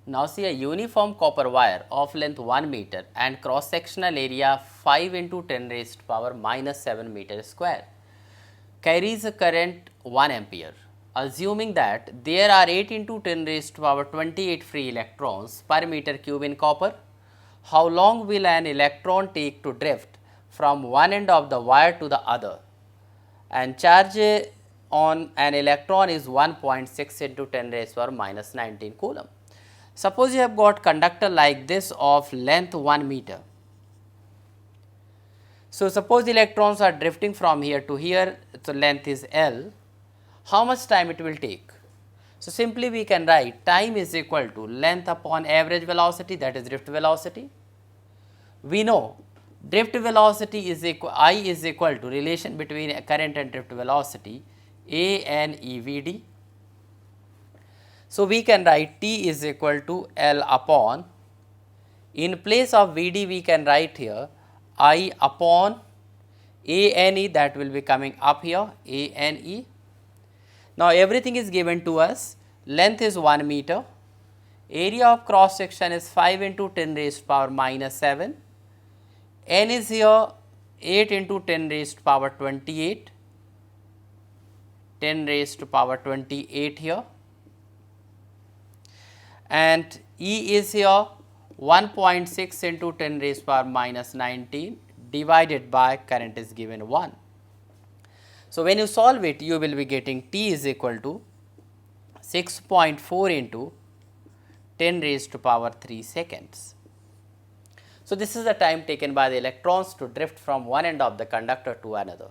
Now see, a uniform copper wire of length 1 meter and cross sectional area 5 into 10 raised to power minus 7 meter square carries a current 1 ampere. Assuming that there are 8 into 10 raised to power 28 free electrons per meter cube in copper, how long will an electron take to drift from one end of the wire to the other? And charge on an electron is 1.6 into 10 raised to power minus 19 coulomb. Suppose you have got conductor like this of length 1 meter. So, suppose electrons are drifting from here to here, so length is L. How much time it will take? So, simply we can write time is equal to length upon average velocity, that is drift velocity. We know drift velocity is equal, I is equal to relation between current and drift velocity, A N E V D. So, we can write T is equal to L upon, in place of V D we can write here I upon A N E, that will be coming up here A N E. Now, everything is given to us, length is 1 meter, area of cross section is 5 into 10 raised to power minus 7, N is here 8 into 10 raised to power 28, 10 raised to power 28 here, and E is here 1.6 into 10 raised to power minus 19 divided by current is given 1. So, when you solve it, you will be getting T is equal to 6.4 into 10 raised to power 3 seconds. So, this is the time taken by the electrons to drift from one end of the conductor to another.